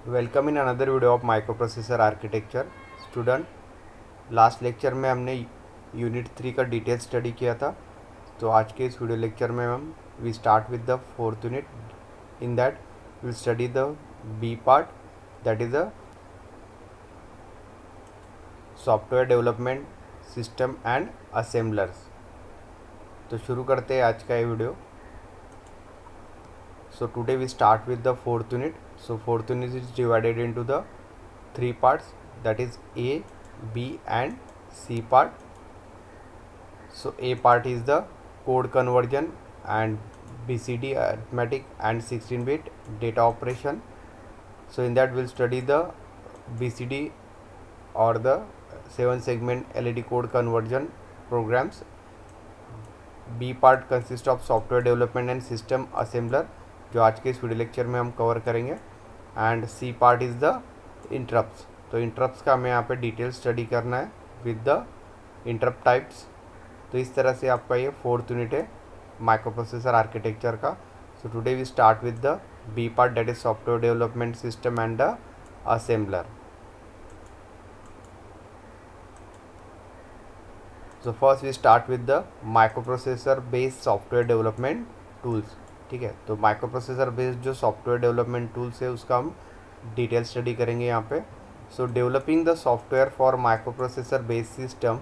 Welcome in another video of microprocessor architecture. Student, last lecture में हमने unit 3 का detail study किया था। तो आज के इस वीडियो लेक्चर में हम we start with the fourth unit. In that we study the B part, that is the software development system and assemblers. तो शुरू करते हैं आज का ये video. So today we start with the fourth unit. So fourth unit is divided into the three parts, that is A, B and C part. So A part is the code conversion and BCD arithmetic and 16-bit data operation. So in that we'll study the BCD or the 7-segment LED code conversion programs. B part consists of software development and system assembler, जो आज के इस video lecture में हम cover करेंगे। And C part is the interrupts. तो interrupts का हमें यहाँ पे डिटेल स्टडी करना है विद द इंटरप्ट टाइप्स। तो इस तरह से आपका ये फोर्थ यूनिट है माइक्रो प्रोसेसर आर्किटेक्चर का। So today we start with the B part, that is software development system and the assembler. So first we start with the micro processor based software development tools. ठीक है, तो micro processor based जो software development tools है उसका हम detail study करेंगे यहाँ पे। So developing the software for micro processor based system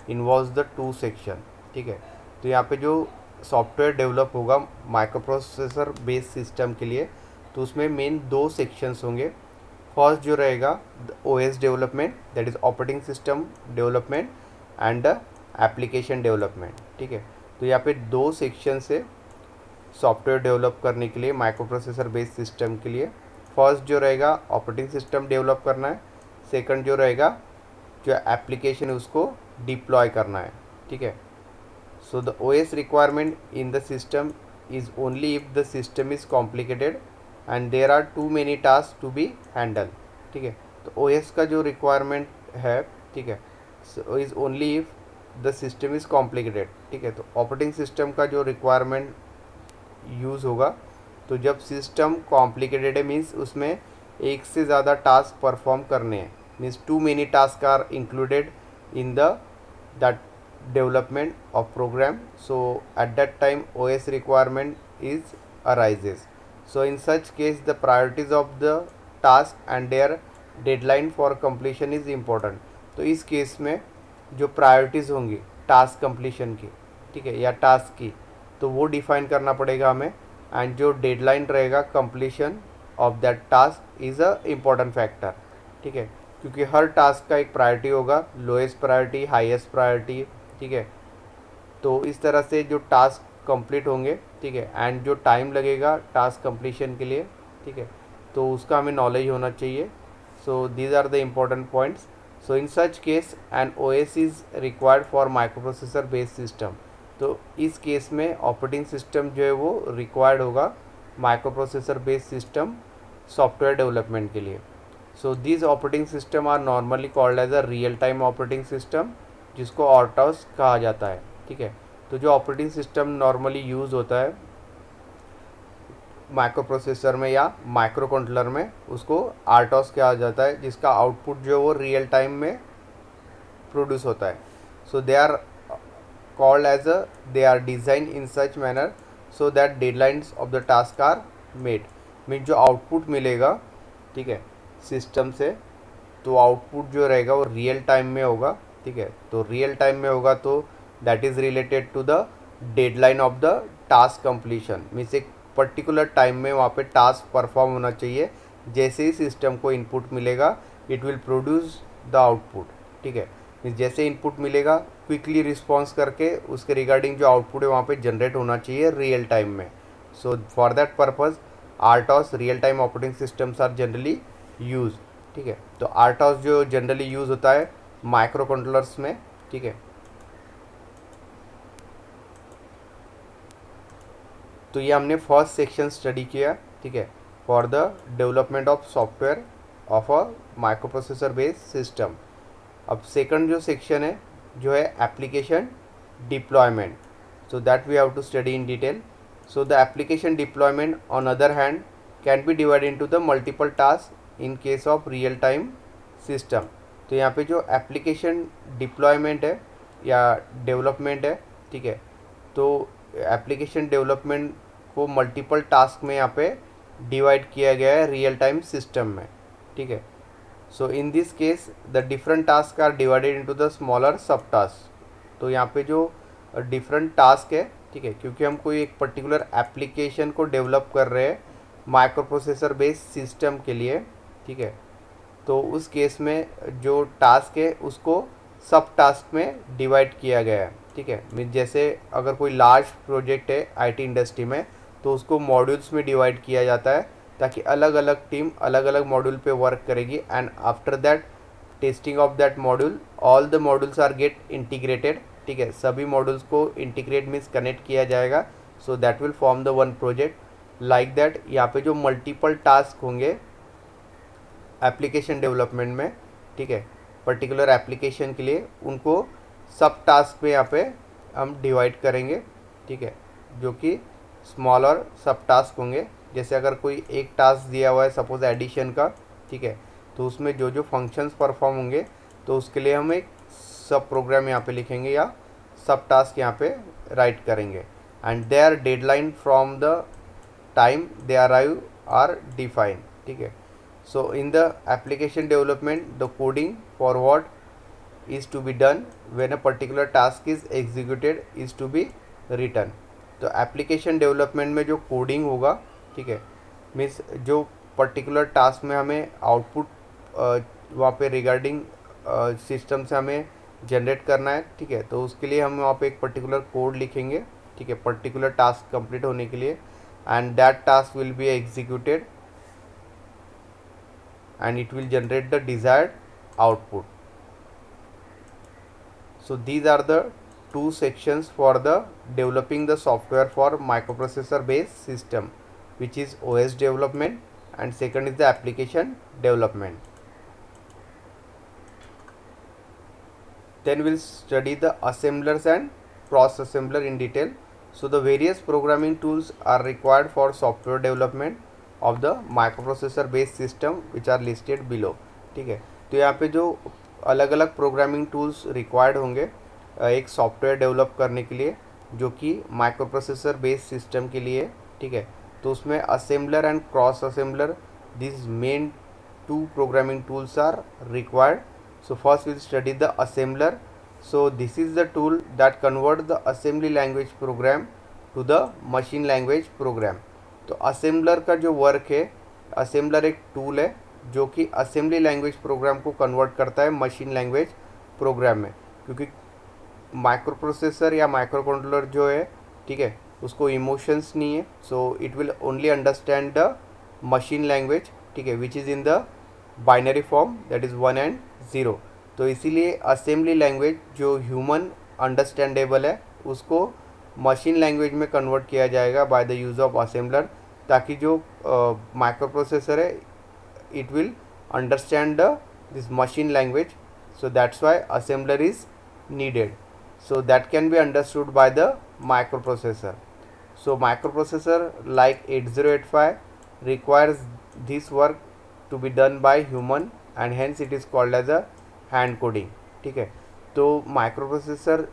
involves the two section. ठीक है, तो यहाँ पे जो सॉफ्टवेयर डेवलप होगा माइक्रो प्रोसेसर बेस्ड सिस्टम के लिए, तो उसमें मेन दो सेक्शंस होंगे। फर्स्ट जो रहेगा OS development, that is operating system development and the application development. ठीक है, तो यहाँ पे दो सेक्शन से सॉफ्टवेयर डेवलप करने के लिए माइक्रो प्रोसेसर बेस्ड सिस्टम के लिए। फर्स्ट जो रहेगा ऑपरेटिंग सिस्टम डेवलप करना है, सेकंड जो रहेगा जो एप्लीकेशन है उसको डिप्लॉय करना है। ठीक है, so the OS requirement in the system is only if the system is complicated and there are too many task to be handle. ठीक है, तो OS का जो रिक्वायरमेंट है, ठीक है, so is only if the system is complicated. ठीक है, तो ऑपरेटिंग सिस्टम का जो रिक्वायरमेंट यूज़ होगा, तो जब सिस्टम कॉम्प्लिकेटेड है मीन्स उसमें एक से ज़्यादा टास्क परफॉर्म करने हैं, means to many task are included in the that development of program. So at that time OS requirement is arises. So in such case the priorities of the task and their deadline for completion is important. तो इस case में जो priorities होंगी task completion की, ठीक है, या task की, तो वो डिफाइन करना पड़ेगा हमें। एंड जो डेडलाइन रहेगा completion of that task is a important factor. ठीक है, क्योंकि हर टास्क का एक प्रायोरिटी होगा, लोएस्ट प्रायोरिटी, हाईएस्ट प्रायोरिटी। ठीक है, तो इस तरह से जो टास्क कंप्लीट होंगे, ठीक है, एंड जो टाइम लगेगा टास्क कंप्लीशन के लिए, ठीक है, तो उसका हमें नॉलेज होना चाहिए। So these are the important points. So in such case an OS is required for micro processor based system. तो इस केस में ऑपरेटिंग सिस्टम जो है वो रिक्वायर्ड होगा micro processor based system software development के लिए। So this operating system are normally called as a real time operating system, जिसको ऑर्टॉस कहा जाता है। ठीक है, तो जो ऑपरेटिंग सिस्टम नॉर्मली यूज़ होता है माइक्रो प्रोसेसर में या माइक्रो कंट्रोलर में, उसको आर्टॉस कहा जाता है, जिसका आउटपुट जो है वो रियल टाइम में प्रोड्यूस होता है। So they are called as they are designed in such manner so that deadlines of the task are made। Mean जो आउटपुट मिलेगा, ठीक है, सिस्टम से, तो आउटपुट जो रहेगा वो रियल टाइम में होगा। ठीक है, तो रियल टाइम में होगा तो that is related to the deadline of the task completion. Means एक पर्टिकुलर टाइम में वहाँ पे टास्क परफॉर्म होना चाहिए। जैसे ही सिस्टम को इनपुट मिलेगा it will produce the output. ठीक है, जैसे इनपुट मिलेगा क्विकली रिस्पॉन्स करके उसके रिगार्डिंग जो आउटपुट है वहाँ पे जनरेट होना चाहिए रियल टाइम में। So for that purpose RTOS real time operating systems are generally use. ठीक है, तो आर्टॉस जो जनरली यूज़ होता है माइक्रो कंट्रोलर्स में। ठीक है, तो ये हमने फर्स्ट सेक्शन स्टडी किया। ठीक है, for the development of software of a micro processor based system. अब सेकंड जो सेक्शन है जो है application deployment, so that we have to study in detail. So the application deployment on other hand can be divided into the multiple task in case of real time system. तो यहाँ पे जो application deployment है या development है, ठीक है, तो एप्लीकेशन डेवलपमेंट को मल्टीपल टास्क में यहाँ पे डिवाइड किया गया है रियल टाइम सिस्टम में, ठीक है। So in this case the different task are divided into the smaller sub task. तो यहाँ पे जो डिफरेंट टास्क है, ठीक है, क्योंकि हम कोई एक पर्टिकुलर एप्लीकेशन को डेवलप कर रहे हैं माइक्रो प्रोसेसर बेस्ड सिस्टम के लिए, ठीक है, तो उस केस में जो टास्क है उसको सब टास्क में डिवाइड किया गया है, ठीक है। मीन जैसे अगर कोई लार्ज प्रोजेक्ट है आईटी इंडस्ट्री में तो उसको मॉड्यूल्स में डिवाइड किया जाता है ताकि अलग अलग टीम अलग अलग मॉड्यूल पे वर्क करेगी and after that testing of that module all the modules are get integrated, ठीक है, सभी मॉड्यूल्स को इंटीग्रेट मीन्स कनेक्ट किया जाएगा, सो that will form the one project like that. यहाँ पे जो मल्टीपल टास्क होंगे एप्लीकेशन डेवलपमेंट में, ठीक है, पर्टिकुलर एप्लीकेशन के लिए उनको सब टास्क में यहाँ पे हम डिवाइड करेंगे, ठीक है, जो कि स्मॉलर सब टास्क होंगे। जैसे अगर कोई एक टास्क दिया हुआ है सपोज एडिशन का, ठीक है, तो उसमें जो जो फंक्शंस परफॉर्म होंगे तो उसके लिए हम एक सब प्रोग्राम यहाँ पे लिखेंगे या सब टास्क यहाँ पे राइट करेंगे and their deadline from the time they arrive are defined, ठीक है। So in the application development, the coding for what is to be done when a particular task is executed is to be written। तो application development में जो coding होगा, ठीक है, means जो particular task में हमें output वहाँ पे regarding system से हमें generate करना है, ठीक है, तो उसके लिए हम वहाँ पे एक particular code लिखेंगे, ठीक है, particular task complete होने के लिए and that task will be executed and it will generate the desired output। So these are the two sections for the developing the software for microprocessor based system, which is OS development and second is the application development। Then we'll study the assemblers and cross assembler in detail। So the various programming tools are required for software development of the microprocessor based system which are listed below, ठीक है। तो यहाँ पे जो अलग अलग programming tools required होंगे एक सॉफ्टवेयर डेवलप करने के लिए जो कि माइक्रोप्रोसेसर बेस्ड सिस्टम के लिए, ठीक है, तो उसमें assembler and cross assembler this main two programming tools are required. So first will study the assembler. So this is the tool that convert the assembly language program to the machine language program. तो assembler का जो work है, assembler एक tool है जो कि assembly language programme को convert करता है मशीन लैंग्वेज प्रोग्राम में, क्योंकि माइक्रो प्रोसेसर या माइक्रो कंट्रोलर जो है, ठीक है, उसको इमोशंस नहीं है, so it will only understand the machine language, ठीक है, which is in the binary form that is 1 and 0। तो इसीलिए असेंबली लैंग्वेज जो ह्यूमन अंडरस्टैंडेबल है उसको मशीन लैंग्वेज में कन्वर्ट किया जाएगा by the use of assembler, ताकि जो माइक्रो प्रोसेसर है it will understand the this machine language. So that's why assembler is needed, so that can be understood by the microprocessor। So microprocessor like 8085 requires this work to be done by human and hence it is called as a hand coding, ठीक है। तो microprocessor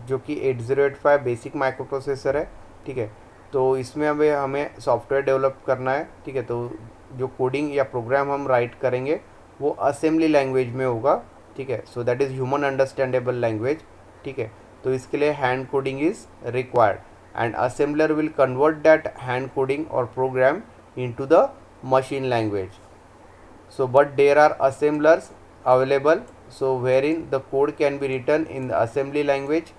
जो कि 8085 basic microprocessor है, ठीक है, तो इसमें हमें सॉफ्टवेयर डेवलप करना है, ठीक है, तो जो कोडिंग या प्रोग्राम हम राइट करेंगे वो असेंबली लैंग्वेज में होगा, ठीक है, so that is human understandable language, ठीक है। तो इसके लिए hand coding is required and assembler will convert that hand coding और program into the machine language. So but there are assemblers available, so wherein the code can be written in the assembly language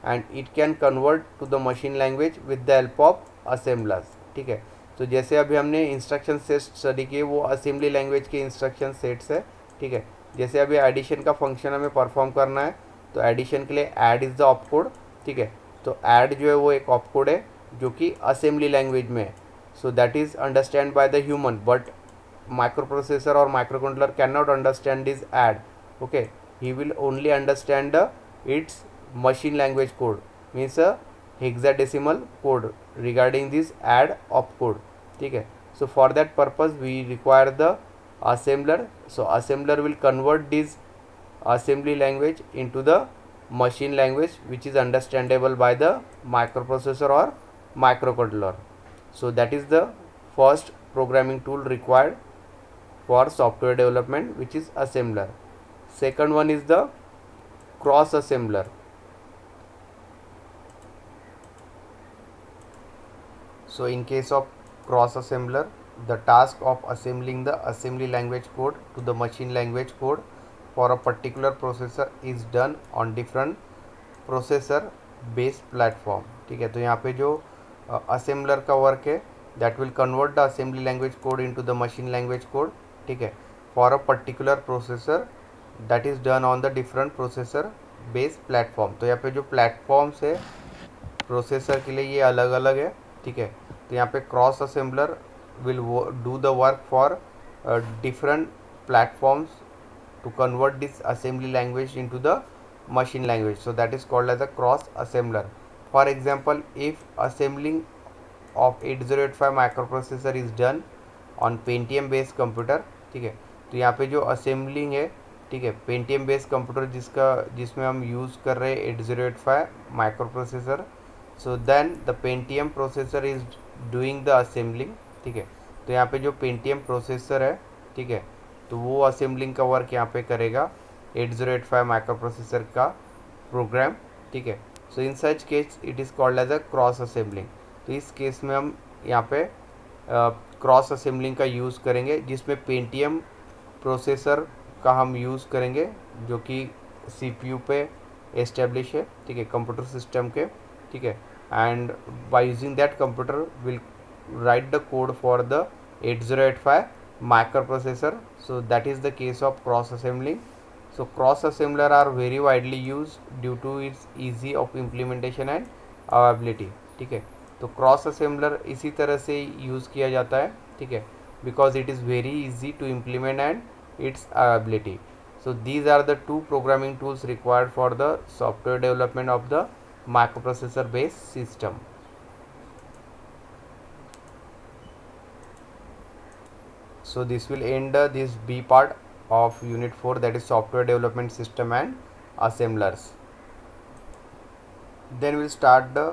and it can convert to the machine language with the help of assemblers, ठीक है। तो जैसे अभी हमने instruction set study किए वो assembly language के instruction sets है, ठीक है। जैसे अभी एडिशन का फंक्शन हमें परफॉर्म करना है तो एडिशन के लिए add is the op code, ठीक है, तो ऐड जो है वो एक ऑप कोड है जो कि असेंबली लैंग्वेज में है, so that is understand by the human, but microprocessor और microcontroller can not understand this add, okay, he will only understand its machine language code, means a hexadecimal code regarding this add opcode, ठीक है। So for that purpose we require the assembler. So assembler will convert this assembly language into the machine language which is understandable by the microprocessor or microcontroller. So that is the first programming tool required for software development, which is assembler. Second one is the cross assembler. So in case of cross assembler, the task of assembling the assembly language code to the machine language code for a particular processor is done on different processor based platform. ठीक है, तो यहाँ पे जो assembler का work है that will convert the assembly language code into the machine language code. ठीक है, for a particular processor that is done on the different processor based platform. तो यहाँ पे जो प्लेटफॉर्म्स है प्रोसेसर के लिए ये अलग अलग है. ठीक है, तो यहाँ पे cross assembler will do the work for different platforms to convert this assembly language into the machine language. So that is called as a cross assembler. For example, if assembling of 8085 microprocessor is done on Pentium based computer, ठीक है, तो यहाँ पे जो assembling है, ठीक है, Pentium based computer जिसमें हम यूज़ कर रहे हैं 8085 microprocessor. So then the Pentium processor is doing the assembling. ठीक है, तो यहाँ पे जो Pentium processor है, ठीक है, तो वो असेंबलिंग का वर्क यहाँ पे करेगा 8085 माइक्रो प्रोसेसर का प्रोग्राम. ठीक है, so in such case it is called as a cross assembling. तो इस केस में हम यहाँ पे क्रॉस असेंबलिंग का यूज़ करेंगे जिसमें पेंटियम प्रोसेसर का हम यूज़ करेंगे जो कि सीपीयू पे एस्टेब्लिश है. ठीक है, कंप्यूटर सिस्टम के. ठीक है, and by using that computer will write the code for the 8085 microprocessor. So that is the case of cross assembling. So cross assembler are very widely used due to its easy of implementation and availability. ठीक है, तो cross assembler इसी तरह से use किया जाता है. ठीक है, because it is very easy to implement and its availability. So these are the two programming tools required for the software development of the microprocessor based system. So this will end this B part of unit 4, that is software development system and assemblers. Then we'll start the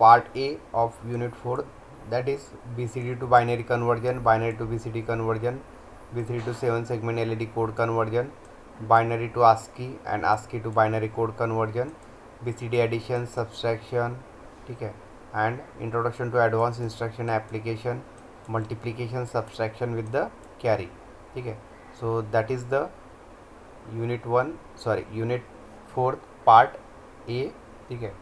part A of unit 4, that is BCD to binary conversion, binary to BCD conversion, BCD to 7 segment LED code conversion, binary to ASCII and ASCII to binary code conversion, BCD addition, subtraction. ठीक है, and introduction to advanced instruction application, multiplication subtraction with the carry. ठीक है, so that is the unit 4 part A. ठीक है,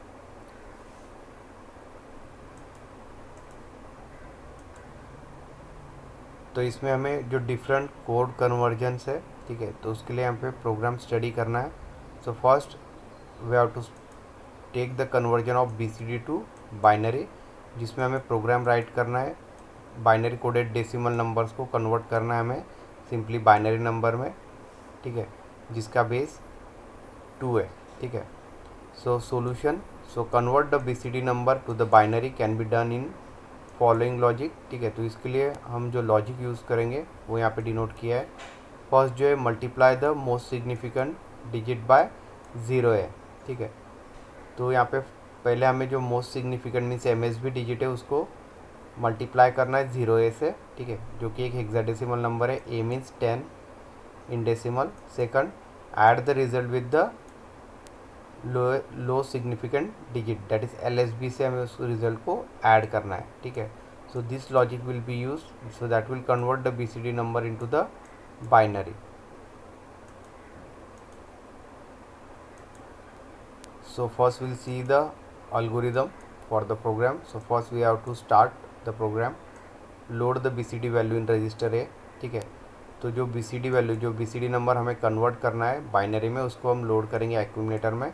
तो इसमें हमें जो डिफरेंट कोड कन्वर्जन्स है, ठीक है, तो उसके लिए हम पे प्रोग्राम स्टडी करना है. So first we have to take the conversion of BCD to binary, जिसमें हमें प्रोग्राम राइट करना है. बाइनरी कोडेड डेसिमल नंबर्स को कन्वर्ट करना है हमें सिंपली बाइनरी नंबर में. ठीक है, जिसका बेस 2 है. ठीक है, so solution, so convert the BCD number two the binary can be done in following logic. ठीक है, तो इसके लिए हम जो लॉजिक यूज़ करेंगे वो यहाँ पे डिनोट किया है. फर्स्ट जो है multiply the most significant digit bye 0 है. ठीक है, तो यहाँ पे पहले हमें जो most significant means MSB digit है उसको मल्टीप्लाई करना है 0A से. ठीक है, जो कि एक हेक्साडेसिमल नंबर है. A means 10 in decimal. Second, add the result with the low significant digit, that is LSB से हमें उस रिजल्ट को ऐड करना है. ठीक है, so this logic will be use, so that will convert the BCD number into the binary. So first we'll see the algorithm for the program. So first we have to start the program, load the BCD value in register A. ठीक है, तो जो BCD value, जो BCD number हमें convert करना है binary में, उसको हम लोड करेंगे एक्यूमुलेटर में.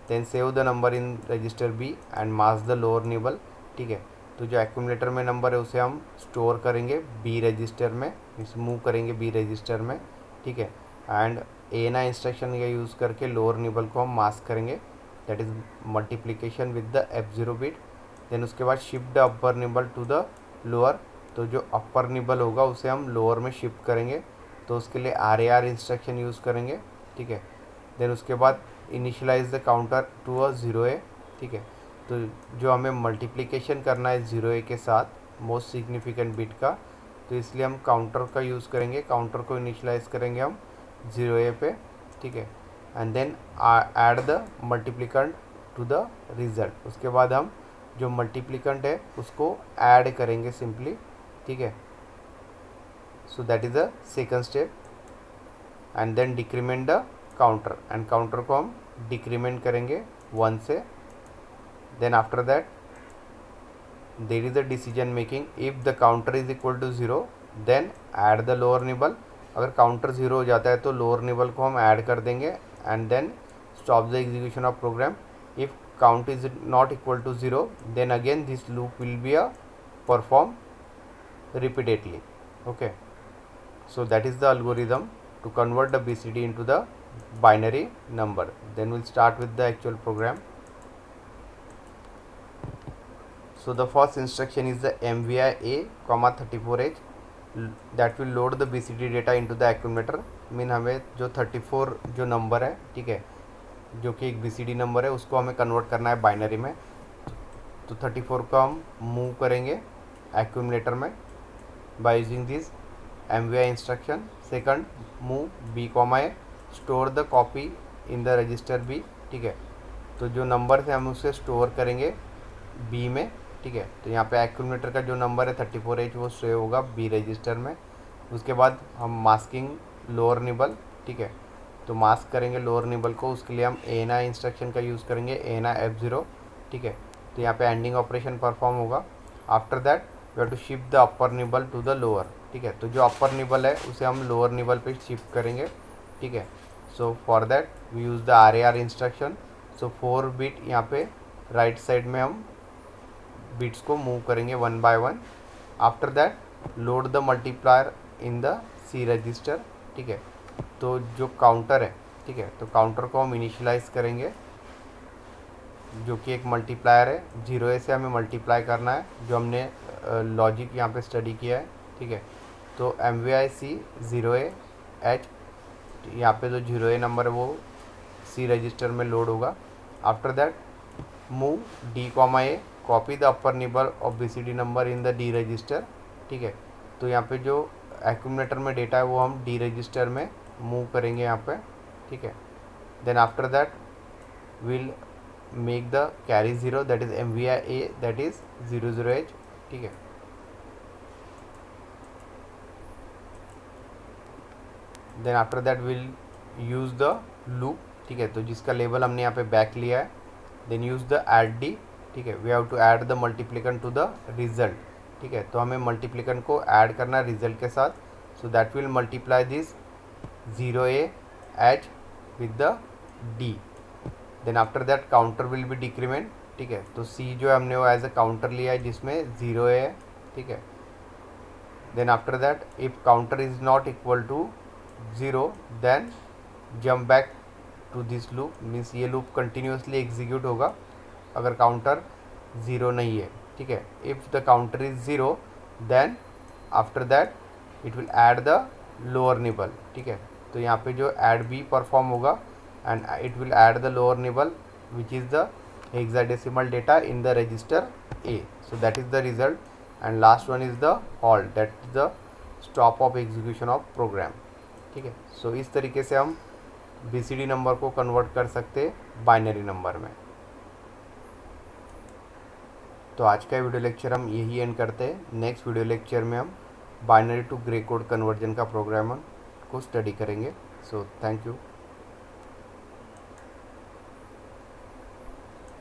Then save the number in register B and mask the lower nibble. ठीक है, तो जो एक्यूमुलेटर में नंबर है उसे हम स्टोर करेंगे B रजिस्टर में, इसे मूव करेंगे B रजिस्टर में. ठीक है, एंड ANI इंस्ट्रक्शन का यूज़ करके लोअर निबल को हम मास्क करेंगे, that is multiplication with the F0 bit. Then उसके बाद shift the upper nibble to the lower, तो जो अपर निबल होगा उसे हम लोअर में शिफ्ट करेंगे. तो उसके लिए RAR इंस्ट्रक्शन यूज़ करेंगे, ठीक है। देन उसके बाद initialize the counter to a 0A, ठीक है। तो जो हमें मल्टीप्लिकेशन करना है 0A के साथ मोस्ट सिग्निफिकेंट बिट का, तो इसलिए हम काउंटर का यूज़ करेंगे। काउंटर को इनिशियलाइज करेंगे हम 0A पे, ठीक है। And then add the multiplicand to the result. उसके बाद हम जो मल्टीप्लिकेंट है उसको ऐड करेंगे सिंपली, ठीक है। So that is the second step. And then decrement the counter, and counter को हम डिक्रीमेंट करेंगे 1 से। Then after that there is a decision making. If the counter is equal to 0 then add the lower nibble. अगर counter 0 हो जाता है तो lower nibble को हम ऐड कर देंगे and then stop the execution of program. If count is not equal to 0 then again this loop will be perform repeatedly. Okay, so that is the algorithm to convert the BCD into the binary number. Then we'll start with the actual program. So the first instruction is the MVI A, 34H that will load the BCD data into the accumulator. Mean हमें जो 34 जो number है, ठीक है, जो कि एक BCD number है, उसको हमें कन्वर्ट करना है बाइनरी में। तो 34 को हम मूव करेंगे एक्यूमुलेटर में by using this MVI instruction. Second, move B, A, store the copy in the register B, ठीक है। तो जो नंबर थे हम उसे स्टोर करेंगे B में, ठीक है। तो यहाँ पे एक्यूमुलेटर का जो नंबर है 34H वो सेव होगा B रजिस्टर में। उसके बाद हम मास्किंग लोअर निबल, ठीक है। तो मास्क करेंगे लोअर निबल को, उसके लिए हम ANI इंस्ट्रक्शन का यूज़ करेंगे, ANI F0, ठीक है। तो यहाँ पे एंडिंग ऑपरेशन परफॉर्म होगा। After that we have to shift the upper nibble to the lower, ठीक है। तो जो अपर निबल है उसे हम लोअर निबल पे शिफ्ट करेंगे, ठीक है। So for that we use the RAR instruction. So 4 bit यहाँ पे राइट साइड में हम बिट्स को मूव करेंगे 1 by 1। After that load the multiplier in the C register, ठीक है। तो जो काउंटर है, ठीक है, तो काउंटर को हम इनिशियलाइज करेंगे, जो कि एक मल्टीप्लायर है। 0A से हमें मल्टीप्लाई करना है, जो हमने लॉजिक यहाँ पे स्टडी किया है, ठीक है। तो MVI C 0AH, यहाँ पे जो 0A नंबर है वो C रजिस्टर में लोड होगा। After that move D, A, copy the upper nibble of BCD number in the D register, ठीक है। तो यहाँ पे जो एक्यूमुलेटर में डेटा है वो हम D रजिस्टर में मूव करेंगे यहाँ पे, ठीक है। Then after that will make the carry 0 that is MVI A that is 00H, ठीक है। Then after that will use the loop, ठीक है। तो जिसका लेवल हमने यहाँ पे बैक लिया है। Then use the add D, ठीक है। We have to add the multiplicand to the result, ठीक है। तो हमें मल्टीप्लिकेंट को ऐड करना है रिजल्ट के साथ। So that will multiply this 0AH with the D। Then after that counter will be decrement, ठीक है। तो C जो है हमने वो एज अ काउंटर लिया है जिसमें 0A है, ठीक है। Then after that if counter is not equal to 0 then jump back to this loop, means ये लूप कंटिन्यूसली एग्जीक्यूट होगा अगर काउंटर 0 नहीं है, ठीक है। If the counter is 0 then after that it will add the lower nibble, ठीक है। तो यहाँ पे जो ऐड B परफॉर्म होगा and it will add the lower nibble which is the hexadecimal data in the register A। So that is the result and last one is the halt that is the stop of execution of program, ठीक है। सो इस तरीके से हम BCD number को convert कर सकते binary number में। तो आज का वीडियो लेक्चर हम यही एंड करते हैं। नेक्स्ट वीडियो लेक्चर में हम binary to gray code conversion का प्रोग्राम को स्टडी करेंगे। So thank you.